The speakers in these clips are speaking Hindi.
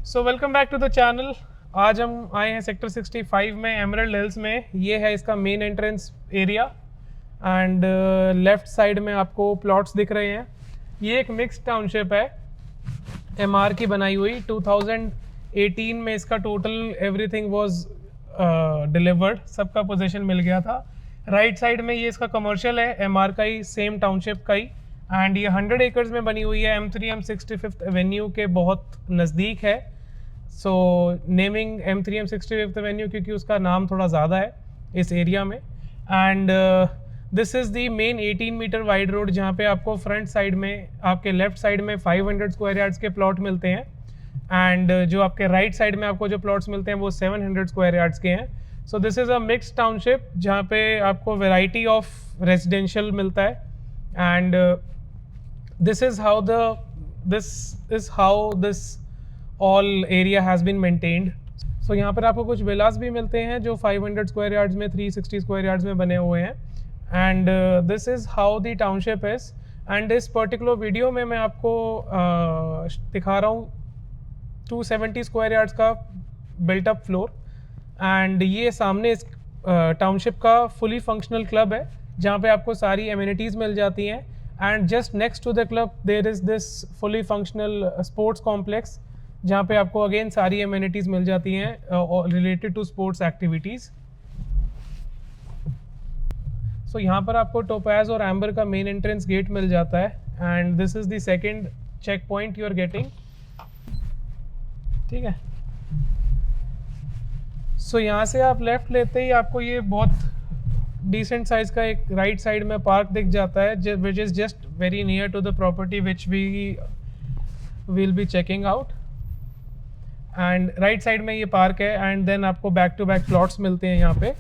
So welcome back to the channel. आज हम आए हैं सेक्टर 65 में एमरल्ड हिल्स में। ये है इसका main entrance area and left side में आपको प्लॉट्स दिख रहे हैं। ये एक मिक्स टाउनशिप है, एमआर की बनाई हुई। 2018 में इसका टोटल एवरीथिंग वाज डिलीवर्ड, सबका पोजीशन मिल गया था। राइट साइड में ये इसका कमर्शियल है, एमआर का ही, सेम टाउनशिप का ही। एंड ये 100 एकर्स में बनी हुई है, M3 65th एवेन्यू के बहुत नज़दीक है। सो नेमिंग M3 65th एवेन्यू क्योंकि उसका नाम थोड़ा ज़्यादा है इस एरिया में। And this is the main 18 metre wide road, जहाँ पे आपको फ्रंट साइड में, आपके लेफ्ट साइड में 500 स्क्वायर यार्ड्स के प्लॉट मिलते हैं एंड जो आपके राइट साइड में आपको जो प्लॉट्स मिलते हैं वो 700 स्क्वायर यार्ड्स के हैं। So this is a mix township जहाँ पे आपको वेराइटी ऑफ रेजिडेंशियल मिलता है and this is how this all area has been maintained. So यहाँ पर आपको कुछ विलास भी मिलते हैं जो 500 स्क्वायर यार्ड्स में, 360 स्क्वायर यार्ड्स में बने हुए हैं। And this is how the township is. And इस पर्टिकुलर वीडियो में मैं आपको दिखा रहा हूँ 270 स्क्वायर यार्ड्स का बिल्टअप फ्लोर। एंड ये सामने इस टाउनशिप का फुली फंक्शनल क्लब है जहाँ पे आपको सारी एमिनिटीज़ मिल जाती हैं। And just next to the club there is this fully functional sports complex जहाँ पे आपको अगेन सारी एमिनिटीज़ मिल जाती हैं रिलेटेड टू स्पोर्ट्स एक्टिविटीज़। सो यहाँ पर आपको टोपैज और एम्बर का मेन एंट्रेंस गेट मिल जाता है and this is the second check point you are getting. ठीक है, सो यहाँ से आप लेफ़्ट लेते ही आपको ये बहुत डिसेंट साइज का एक राइट साइड में पार्क दिख जाता है which is just very near to the property which we will be checking out. And right side में ये पार्क है एंड देन आपको बैक टू बैक प्लॉट्स मिलते हैं यहाँ पे।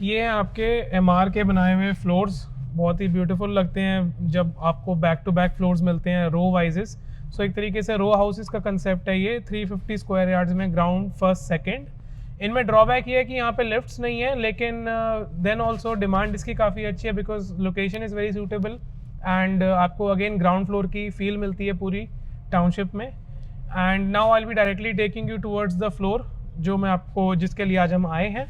ये हैं आपके एमआर के बनाए हुए फ्लोर्स, बहुत ही ब्यूटीफुल लगते हैं जब आपको बैक टू बैक फ्लोर्स मिलते हैं रो वाइजेस। सो एक तरीके से रो हाउसेस का कंसेप्ट है ये, 350 स्क्वायर यार्ड्स में, ग्राउंड फर्स्ट सेकंड। इनमें ड्रॉबैक ये है कि यहाँ पे लिफ्ट्स नहीं है, लेकिन देन ऑल्सो डिमांड इसकी काफ़ी अच्छी है because location is very suitable and आपको अगेन ग्राउंड फ्लोर की फील मिलती है पूरी टाउनशिप में। And now I will be directly taking you towards the floor जो मैं आपको, जिसके लिए आज हम आए हैं।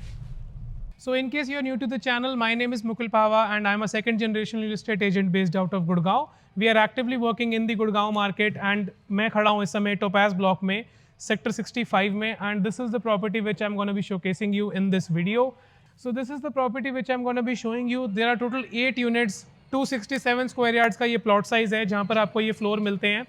So in case you are new to the channel, my name is Mukul Pava and I am a second generation real estate agent based out of Gurgaon. We are actively working in the Gurgaon market and मैं खड़ा हूँ इस समय टोपैज ब्लॉक में, सेक्टर 65 में, and this is the property which I'm going to be showcasing you in this video. So this is the property which I'm going to be showing you. There are total 8 units, 267 square yards का ये plot size है जहाँ पर आपको ये floor मिलते हैं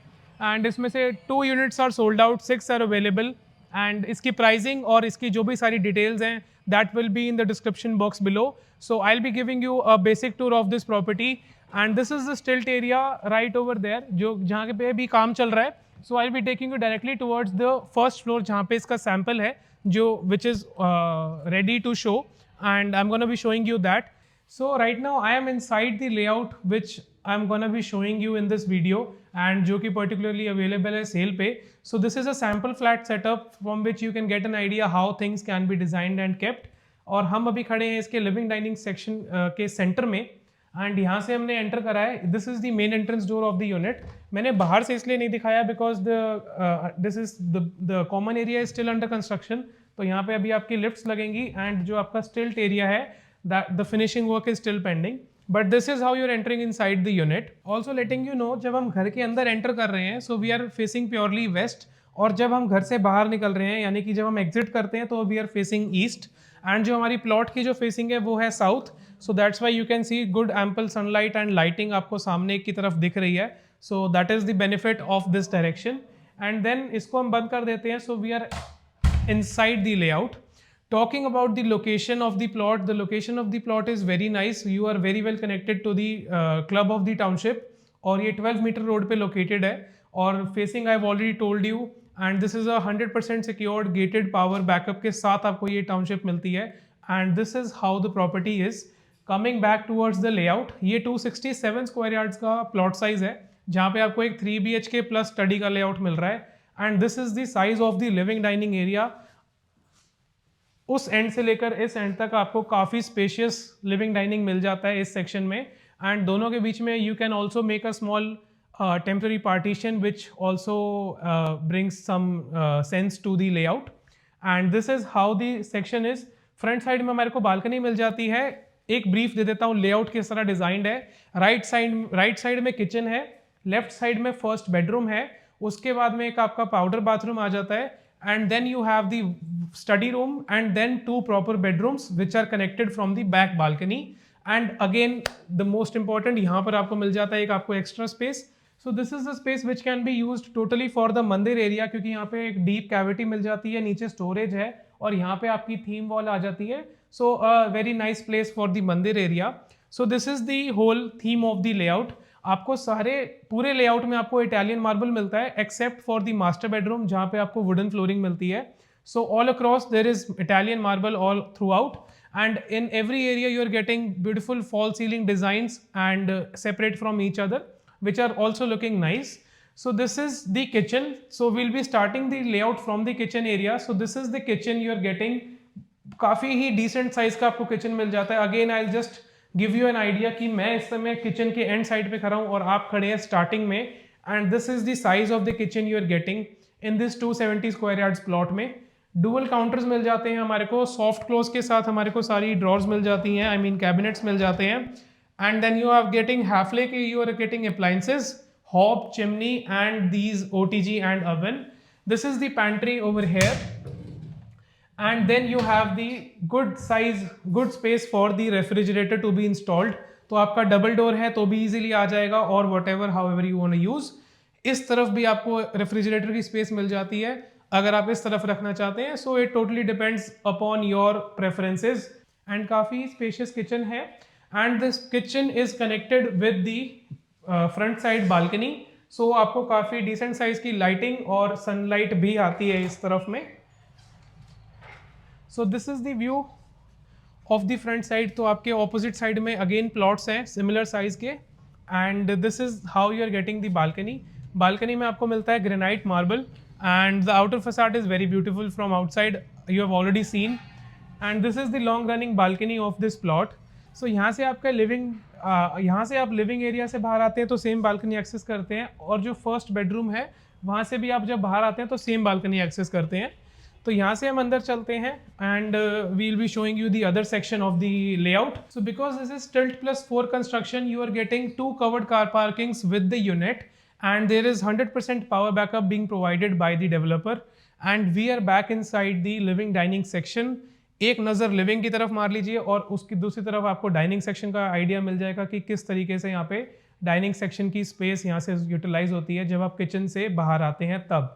and इसमें से 2 units are sold out, 6 are available and इसकी pricing और इसकी जो भी सारी details हैं that will be in the description box below. So I'll be giving you a basic tour of this property and this is the stilt area right over there जो जहाँ पे भी काम चल रहा है। So I'll be taking you directly towards the first floor जहाँ पे इसका sample है जो which is ready to show and I'm going to be showing you that. So right now I am inside the layout which I'm going to be showing you in this video and जो कि particularly available है sale पे. So this is a sample flat setup from which you can get an idea how things can be designed and kept. और हम अभी खड़े हैं इसके लिविंग डाइनिंग सेक्शन के सेंटर में एंड यहाँ से हमने एंटर करा है। This is the main entrance door of the unit. मैंने बाहर से इसलिए नहीं दिखाया because this is the common area is still under construction. तो यहाँ पे अभी आपकी लिफ्ट्स लगेंगी एंड जो आपका स्टिल्ट एरिया है the finishing work is still pending, but this is how you are entering inside the unit. Also letting you know, जब हम घर के अंदर एंटर कर रहे हैं so we are facing purely west, और जब हम घर से बाहर निकल रहे हैं यानी कि जब हम एग्जिट करते हैं तो we are facing east and जो हमारी प्लॉट की जो फेसिंग है वो है south. So that's why you can see good ample sunlight and lighting आपको सामने की तरफ दिख रही है। So that is the benefit of this direction and then इसको हम बंद कर देते हैं। So we are inside the layout. Talking about the location of the plot, the location of the plot is very nice. You are very well connected to the club of the township और ये 12 मीटर रोड पे लोकेटेड है और facing I have already told you and this is a 100% secured gated power backup के साथ आपको ये टाउनशिप मिलती है and this is how the property is. Coming back towards the layout, ये 267 स्क्वायर यार्ड्स का प्लॉट साइज है जहाँ पे आपको एक 3 BHK प्लस स्टडी का लेआउट मिल रहा है and this is the size of the living dining area. उस एंड से लेकर इस एंड तक आपको काफ़ी स्पेशियस लिविंग डाइनिंग मिल जाता है इस सेक्शन में एंड दोनों के बीच में you can also make a small temporary partition which also brings some sense to the layout. And this is how the section is. Front side में हमारे को बालकनी मिल जाती है. एक ब्रीफ दे देता हूँ लेआउट किस तरह डिजाइंड है. राइट साइड में किचन है, लेफ्ट साइड में फर्स्ट बेडरूम है, उसके बाद में एक आपका पाउडर बाथरूम आ जाता है, and then you have the study room and then 2 proper bedrooms which are connected from the back balcony. And again the most important, यहाँ पर आपको मिल जाता है एक आपको extra space. So this is the space which can be used totally for the mandir area, क्योंकि यहाँ पे एक डीप कैविटी मिल जाती है, नीचे स्टोरेज है और यहाँ पे आपकी थीम वॉल आ जाती है. So very nice place for the mandir area. So this is the whole theme of the layout. आपको पूरे लेआउट में आपको इटालियन मार्बल मिलता है except for the master bedroom जहाँ पे आपको वुडन फ्लोरिंग मिलती है. So all across there is Italian marble all throughout, and in every area you are getting beautiful fall ceiling designs and separate from each other, which are also looking nice. So this is the kitchen. So we'll be starting the layout from the kitchen area. So this is the kitchen you are getting. काफ़ी ही decent size का आपको kitchen मिल जाता है. Again I'll just give you an idea कि मैं इस समय kitchen के end side पे खड़ा हूँ और आप खड़े हैं starting में, and this is the size of the kitchen you are getting in this 270 square yards plot में. डुअल काउंटर्स मिल जाते हैं हमारे को, सॉफ्ट क्लोज के साथ हमारे को सारी ड्रॉर्स मिल जाती हैं, आई मीन कैबिनेट्स मिल जाते हैं. And then you are getting Hafele के you are getting appliances, hob, chimney and these OTG and oven. This is the pantry over here, and then you have the good space for the refrigerator to be installed. तो आपका डबल डोर है तो भी इजीली आ जाएगा, और whatever however you want to use. इस तरफ भी आपको रेफ्रिजरेटर की स्पेस मिल जाती है अगर आप इस तरफ रखना चाहते हैं. So it totally depends upon your preferences. And काफ़ी स्पेशियस किचन है, and this kitchen is connected with the front side balcony. So आपको काफ़ी डिसेंट साइज की लाइटिंग और सनलाइट भी आती है इस तरफ में. So this is the view of the front side. तो आपके ऑपोजिट साइड में अगेन प्लॉट्स हैं सिमिलर साइज के, and this is how you are getting the balcony. Balcony में आपको मिलता है granite marble, and the outer facade is very beautiful from outside, you have already seen. And this is the long running balcony of this plot. So यहाँ से आपका यहाँ से आप लिविंग एरिया से बाहर आते हैं तो सेम बालकनी एक्सेस करते हैं, और जो फर्स्ट बेडरूम है वहाँ से भी आप जब बाहर आते हैं तो सेम बालकनी एक्सेस करते हैं. तो यहाँ से हम अंदर चलते हैं, and we will be showing you the other section of the layout. So because this is stilt plus 4 construction, you are getting 2 covered car parkings with the unit, and there is 100% power backup being provided by the developer. And we are back inside the living dining section. एक नज़र लिविंग की तरफ मार लीजिए और उसकी दूसरी तरफ आपको डाइनिंग सेक्शन का आइडिया मिल जाएगा कि किस तरीके से यहाँ पे डाइनिंग सेक्शन की स्पेस यहाँ से यूटिलाइज होती है जब आप किचन से बाहर आते हैं तब.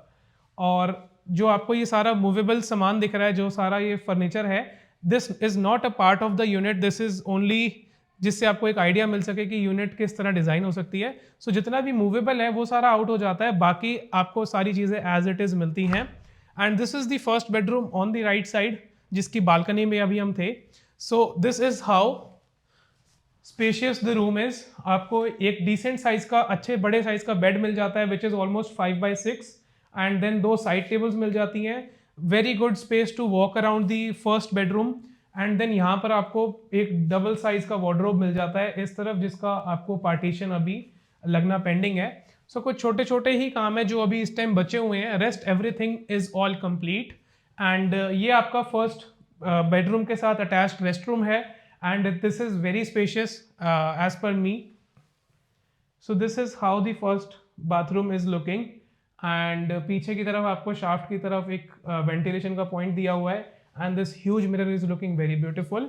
और जो आपको ये सारा मूवेबल सामान दिख रहा है, जो सारा ये फर्नीचर है, this is not a part of the unit, this is only जिससे आपको एक आइडिया मिल सके कि यूनिट किस तरह डिज़ाइन हो सकती है. सो जितना भी मूवेबल है वो सारा आउट हो जाता है, बाकी आपको सारी चीज़ें एज इट इज़ मिलती हैं. And this is the first bedroom on the right side, जिसकी बालकनी में अभी हम थे. So this is how spacious the room is. आपको एक डिसेंट साइज़ का, अच्छे बड़े साइज़ का बेड मिल जाता है which is almost 5x6, and then 2 side tables मिल जाती हैं. Very good space to walk around the first bedroom. And then यहाँ पर आपको एक डबल साइज का वार्डरोब मिल जाता है इस तरफ, जिसका आपको पार्टीशन अभी लगना पेंडिंग है. सो कुछ छोटे छोटे ही काम है जो अभी इस टाइम बचे हुए हैं, rest everything is all complete. And ये आपका फर्स्ट बेडरूम के साथ अटैच्ड रेस्ट रूम है, and this is very spacious as per me. So this is how the first bathroom is looking. And पीछे की तरफ आपको शाफ्ट की तरफ एक वेंटिलेशन का पॉइंट दिया हुआ है, and this huge mirror is looking very beautiful.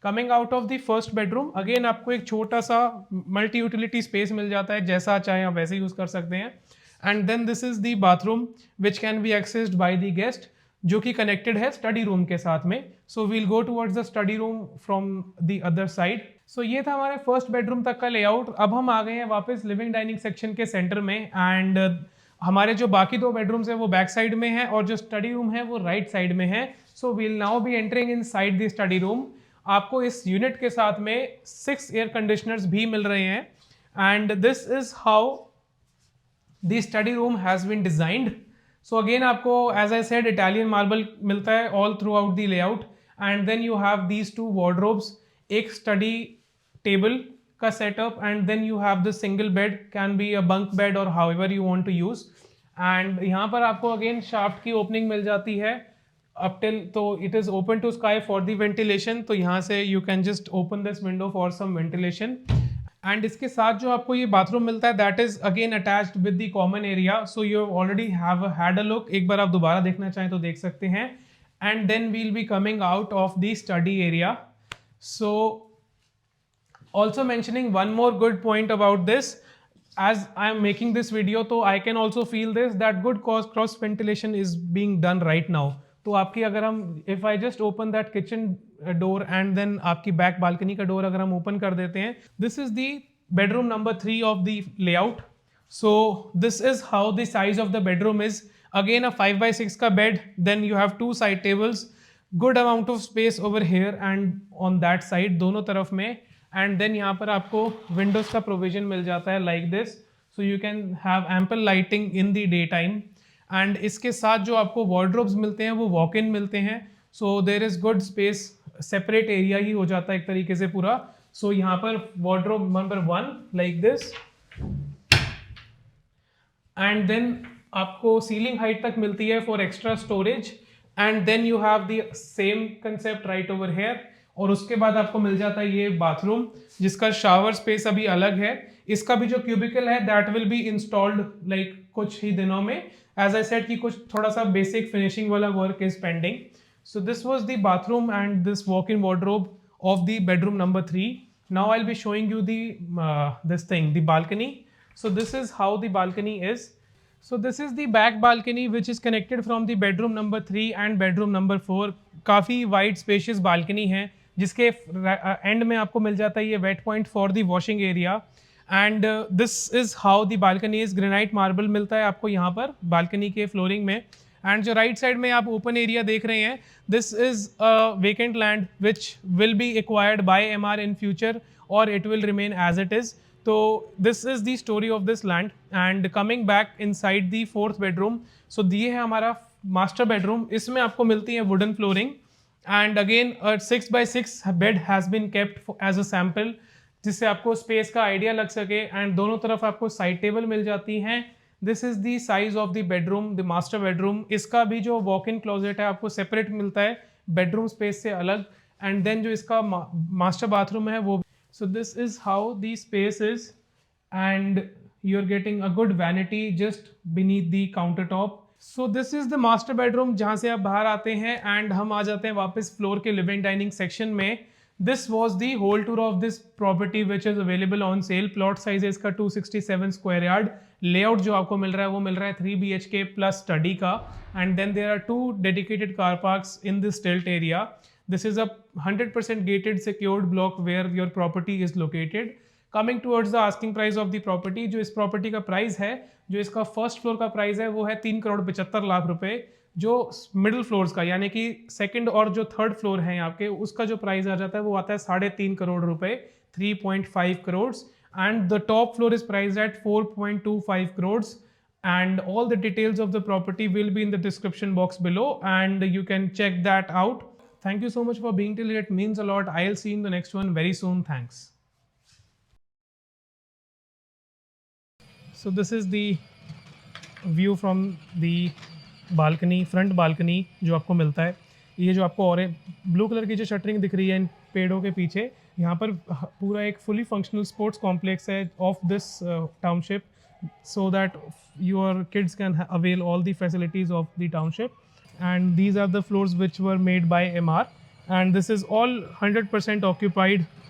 Coming out of the first bedroom, again आपको एक छोटा सा multi utility space मिल जाता है, जैसा चाहे आप वैसे यूज़ कर सकते हैं. And then this is the bathroom which can be accessed by the guest, जो कि connected है study room के साथ में. So we'll go towards the study room from the other side. So ये था हमारे first bedroom तक का layout. अब हम आ गए हैं वापस living dining section के center में, and हमारे जो बाकी 2 bedrooms हैं वो बैक साइड में हैं और जो स्टडी रूम है वो राइट साइड में है. So we'll now be entering inside the study room. आपको इस यूनिट के साथ में 6 एयर कंडीशनर्स भी मिल रहे हैं, and this is how the study room has been designed. So again आपको as I said Italian marble मिलता है all throughout the layout, and then you have these 2 wardrobes, एक स्टडी टेबल का setup, and then you have the single bed, can be a bunk bed or however you want to use. And यहाँ पर आपको again shaft की opening मिल जाती है up till, तो it is open to sky for the ventilation, तो यहाँ से you can just open this window for some ventilation. And इसके साथ जो आपको ये बाथरूम मिलता है that is again attached with the common area, so you already have had a look, एक बार आप दोबारा देखना चाहें तो देख सकते हैं. And then we'll be coming out of the study area. So also mentioning one more good point about this, as I am making this video, तो I can also feel this that good cross ventilation is being done right now. तो आपकी अगर हम if I just open that kitchen door and then आपकी बैक बालकनी का डोर अगर हम ओपन कर देते हैं, this is the bedroom number 3 of the layout. So this is how the size of the bedroom is. Again a 5x6 का bed, then you have 2 side tables, good amount of space over here and on that side दोनों तरफ में. एंड देन यहाँ पर आपको विंडोज का प्रोविजन मिल जाता है like this, so you can have ample lighting in the day time. And इसके साथ जो आपको वार्डरोब्स मिलते हैं वो वॉक इन मिलते हैं, so there is good space, separate area ही हो जाता है एक तरीके से पूरा. सो यहाँ पर wardrobe number 1 like this, and then आपको सीलिंग हाइट तक मिलती है for extra storage. And then you have the same concept right over here. और उसके बाद आपको मिल जाता है ये बाथरूम जिसका शावर स्पेस अभी अलग है. इसका भी जो क्यूबिकल है that will be installed like कुछ ही दिनों में. एज आई सेड कि कुछ थोड़ा सा बेसिक फिनिशिंग वाला work is pending. So this was the bathroom and this walk in wardrobe of the bedroom number 3. Now I will be showing you this thing, the balcony. So this is how the balcony is. So this is the back balcony which is connected from the bedroom number 3 and bedroom number 4. काफ़ी wide spacious balcony है जिसके एंड में आपको मिल जाता है ये wet point for the washing area. And this is how the balcony is. Granite marble मिलता है आपको यहाँ पर बालकनी के फ्लोरिंग में. एंड जो राइट साइड में आप ओपन एरिया देख रहे हैं, this is a vacant land which will be acquired by MR in future और it will remain as it is. तो this is the story of this land. And coming back inside the 4th bedroom, so ये है हमारा मास्टर बेडरूम. इसमें आपको मिलती है wooden flooring. And again a 6x6 bed has been kept as a sample, जिससे आपको स्पेस का आइडिया लग सके. एंड दोनों तरफ आपको साइड टेबल मिल जाती हैं. This is the size of the bedroom, the master bedroom. इसका भी जो वॉक इन क्लोजेट है आपको सेपरेट मिलता है बेडरूम स्पेस से अलग. एंड देन जो इसका मास्टर बाथरूम है वो. So this is how the space is and you are getting a good vanity just beneath the counter top. So this is the master bedroom जहाँ से आप बाहर आते हैं. एंड हम आ जाते हैं वापस फ्लोर के लिविंग डाइनिंग सेक्शन में. This was the whole tour of this property which is available on sale. Plot size है इसका 267 स्क्वायर यार्ड. लेआउट जो आपको मिल रहा है वो मिल रहा है 3 BHK प्लस स्टडी का. And then there are 2 dedicated car parks in this stilt area. This is a 100% gated secured block where your property is located. Coming towards the asking price of the property, जो इस प्रॉपर्टी का प्राइस है, जो इसका फर्स्ट फ्लोर का प्राइस है वो है 3,75,00,000 रुपए. जो मिडिल फ्लोर्स का यानी कि सेकंड और जो थर्ड फ्लोर है यहाँ के, उसका जो प्राइस आ जाता है वो आता है 3.5 करोड़ रुपए, 3.5 crore. And the top floor is price at 4.25 crore. And all the details of the property will be in the description box below and you can check that out. Thank you so much for being till here. It means a lot. I'll see you in the next one very soon. Thanks. So this is the view from the balcony, front balcony जो आपको मिलता है. ये जो आपको और ब्लू कलर की जो शटरिंग दिख रही है इन पेड़ों के पीछे, यहाँ पर पूरा एक फुली फंक्शनल स्पोर्ट्स कॉम्प्लेक्स है of this township, so that your kids can avail all the facilities of the township. And these are the floors which were made by MR, and this is all 100% occupied